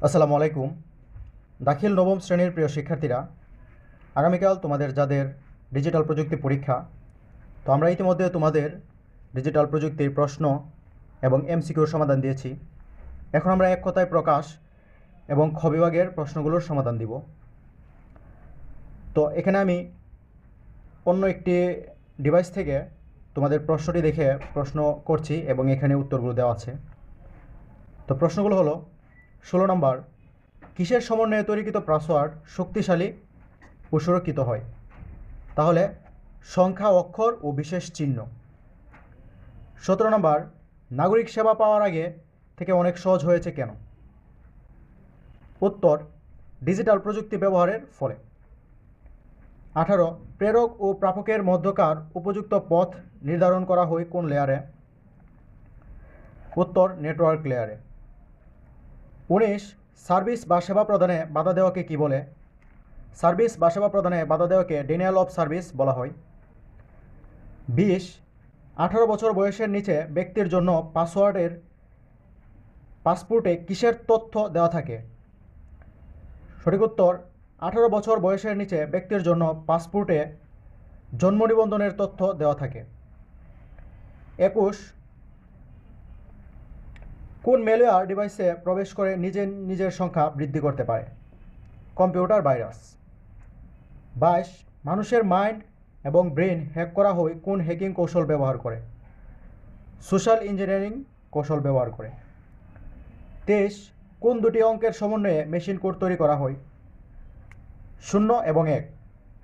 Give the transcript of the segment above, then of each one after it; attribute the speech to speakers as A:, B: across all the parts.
A: আসসালামু আলাইকুম। দাখিল নবম শ্রেণীর প্রিয় শিক্ষার্থীরা, আগামীকাল তোমাদের যাদের ডিজিটাল প্রযুক্তি পরীক্ষা, তো আমরা ইতিমধ্যে তোমাদের ডিজিটাল প্রযুক্তির প্রশ্ন এবং এমসিকিউর সমাধান দিয়েছি। এখন আমরা এক কথায় প্রকাশ এবং খ বিভাগের প্রশ্নগুলোর সমাধান দিব। তো এখানে আমি অন্য একটি ডিভাইস থেকে তোমাদের প্রশ্নটি দেখে প্রশ্ন করছি এবং এখানে উত্তরগুলো দেওয়া আছে। তো প্রশ্নগুলো হলো 16 নম্বর, কিসের সমন্বয়ে তৈরিকৃত পাসওয়ার্ড শক্তিশালী ও সুরক্ষিত হয়? তাহলে সংখ্যা, অক্ষর ও বিশেষ চিহ্ন। 17 নম্বর, নাগরিক সেবা পাওয়ার আগে থেকে অনেক সহজ হয়েছে কেন? উত্তর, ডিজিটাল প্রযুক্তি ব্যবহারের ফলে। 18, প্রেরক ও প্রাপকের মধ্যকার উপযুক্ত পথ নির্ধারণ করা হয় কোন লেয়ারে? উত্তর, নেটওয়ার্ক লেয়ারে। 19, সার্ভিস বা সেবা প্রদানে বাধা দেওয়াকে কি বলে? সার্ভিস বা সেবা প্রদানে বাধা দেওয়াকে ডিনায়াল অফ সার্ভিস বলা হয়। 20, 18 বছর বয়সের নিচে ব্যক্তির জন্য পাসপোর্টে কিসের তথ্য দেওয়া থাকে? সঠিক উত্তর, 18 বছর বয়সের নিচে ব্যক্তির জন্য পাসপোর্টে জন্ম নিবন্ধনের তথ্য দেওয়া থাকে। 21, কোন ম্যালওয়্যার ডিভাইসে প্রবেশ করে নিজের সংখ্যা বৃদ্ধি করতে পারে? Computer virus. 22, মানুষের মাইন্ড এবং ব্রেন হ্যাক করা হয় কোন হ্যাকিং কৌশল ব্যবহার করে? সোশ্যাল ইঞ্জিনিয়ারিং কৌশল ব্যবহার করে। 23, কোন দুটি অঙ্কের সমন্বয়ে মেশিন কোড তৈরি করা হয়? 0 এবং 1,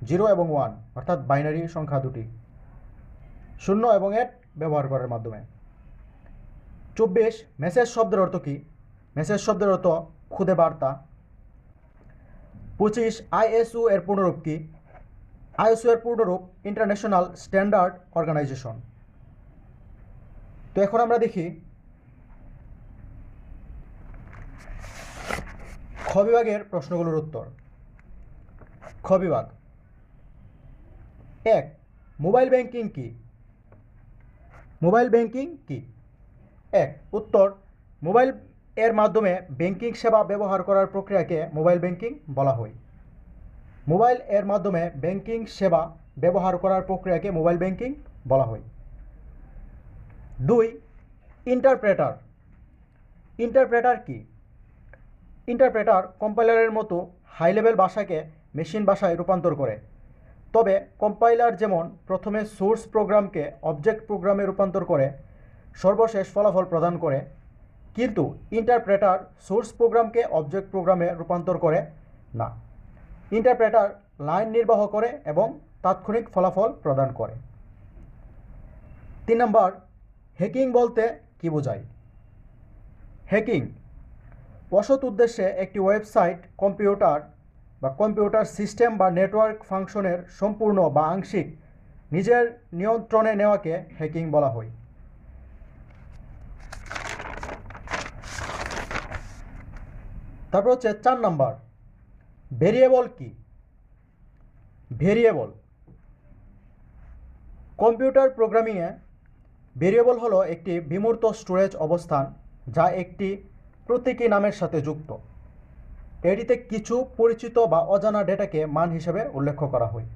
A: 0 এবং 1, অর্থাৎ বাইনারি সংখ্যা দুটি 0 এবং 1 ব্যবহার করার মাধ্যমে। 24, মেসেজ শব্দের অর্থ কী? মেসেজ শব্দের অর্থ খুদে বার্তা। 25, আইএসও এর পূর্ণরূপ কী? আইএসও এর পূর্ণরূপ ইন্টারন্যাশনাল স্ট্যান্ডার্ড অর্গানাইজেশন। তো এখন আমরা দেখি খ বিভাগের প্রশ্নগুলোর উত্তর। খ বিভাগ। 1, মোবাইল ব্যাংকিং কি? মোবাইল ব্যাংকিং কি? 1, উত্তর, মোবাইল এর মাধ্যমে ব্যাংকিং সেবা ব্যবহার করার প্রক্রিয়াকে মোবাইল ব্যাংকিং বলা হয়। মোবাইল এর মাধ্যমে ব্যাংকিং সেবা ব্যবহার করার প্রক্রিয়াকে মোবাইল ব্যাংকিং বলা হয়। 2, ইন্টারপ্রেটার। ইন্টারপ্রেটার কি? ইন্টারপ্রেটার কম্পাইলারের মতো হাই লেভেল ভাষাকে মেশিন ভাষায় রূপান্তর করে। তবে কম্পাইলার যেমন প্রথমে সোর্স প্রোগ্রামকে অবজেক্ট প্রোগ্রামে রূপান্তর করে সর্বশেষ ফলাফল প্রদান করে, কিন্তু ইন্টারপ্রেটার সোর্স প্রোগ্রামকে অবজেক্ট প্রোগ্রামে রূপান্তর করে না। ইন্টারপ্রেটার লাইন নির্বাহ করে এবং তাৎক্ষণিক ফলাফল প্রদান করে। 3 নম্বর, হ্যাকিং বলতে কী বোঝায়? হ্যাকিং অসৎ উদ্দেশ্যে একটি ওয়েবসাইট, কম্পিউটার সিস্টেম বা নেটওয়ার্ক ফাংশনের সম্পূর্ণ বা আংশিক নিজের নিয়ন্ত্রণে নেওয়াকে হ্যাকিং বলা হয়। তারপর হচ্ছে 4 নম্বর, ভেরিয়েবল কি? ভেরিয়েবল কম্পিউটার প্রোগ্রামিংয়ে ভেরিয়েবল হলো একটি বিমূর্ত স্টোরেজ অবস্থান যা একটি প্রতীকী নামের সাথে যুক্ত। এটিতে কিছু পরিচিত বা অজানা ডেটাকে মান হিসেবে উল্লেখ করা হয়।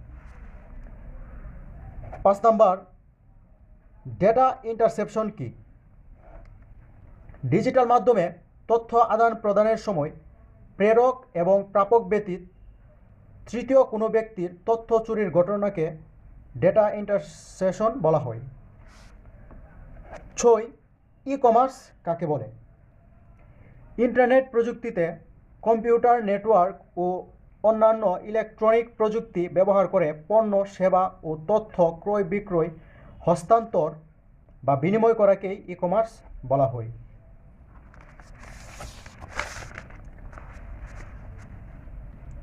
A: 5 নম্বর, ডেটা ইন্টারসেপশন কি? ডিজিটাল মাধ্যমে তথ্য আদান প্রদানের সময় প্রেরক এবং প্রাপক ব্যতীত তৃতীয় কোনো ব্যক্তির তথ্য চুরির ঘটনাকে ডেটা ইন্টারসেপশন বলা হয়। 6, ই কমার্স কাকে বলে? ইন্টারনেট প্রযুক্তিতে কম্পিউটার নেটওয়ার্ক ও অন্যান্য ইলেকট্রনিক প্রযুক্তি ব্যবহার করে পণ্য, সেবা ও তথ্য ক্রয় বিক্রয়, হস্তান্তর বা বিনিময় করাকেই ই কমার্স বলা হয়।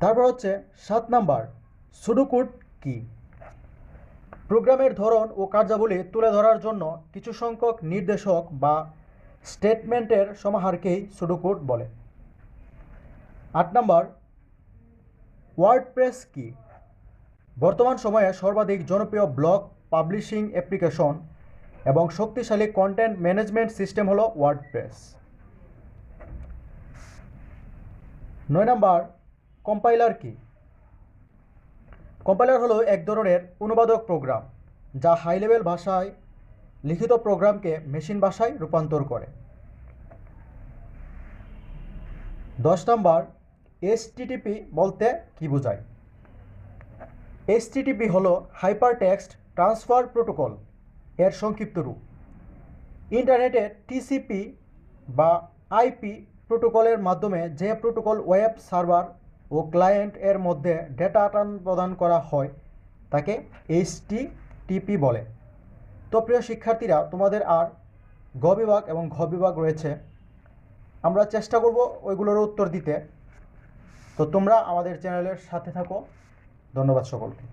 A: তারপর হচ্ছে 7 নাম্বার, সুডোকোড কি? প্রোগ্রামের ধরন ও কার্যাবলী তুলে ধরার জন্য কিছু সংখ্যক নির্দেশক বা স্টেটমেন্টের সমাহারকেই সুডোকোড বলে। 8 নাম্বার, ওয়ার্ডপ্রেস কি? বর্তমান সময়ে সর্বাধিক জনপ্রিয় ব্লগ পাবলিশিং অ্যাপ্লিকেশন এবং শক্তিশালী কন্টেন্ট ম্যানেজমেন্ট সিস্টেম হলো ওয়ার্ডপ্রেস। 9 নাম্বার, কম্পাইলার কি? কম্পাইলার হলো এক ধরনের অনুবাদক প্রোগ্রাম যা হাই লেভেল ভাষায় লিখিত প্রোগ্রামকে মেশিন ভাষায় রূপান্তর করে। 10 নাম্বার, HTTP বলতে কি বোঝায়? HTTP হলো হাইপার টেক্সট ট্রান্সফার প্রোটোকল এর সংক্ষিপ্ত রূপ। ইন্টারনেটে TCP বা IP প্রোটোকলের মাধ্যমে যে প্রোটোকল ওয়েব সার্ভার ও ক্লায়েন্ট এর মধ্যে ডেটা আদান প্রদান করা হয় তাকে HTTP বলে। তো প্রিয় শিক্ষার্থীরা, তোমাদের আর গ বিভাগ এবং ঘ বিভাগ রয়েছে, আমরা চেষ্টা করব ওইগুলোর উত্তর দিতে। তো তোমরা আমাদের চ্যানেলের সাথে থাকো। ধন্যবাদ সকলকে।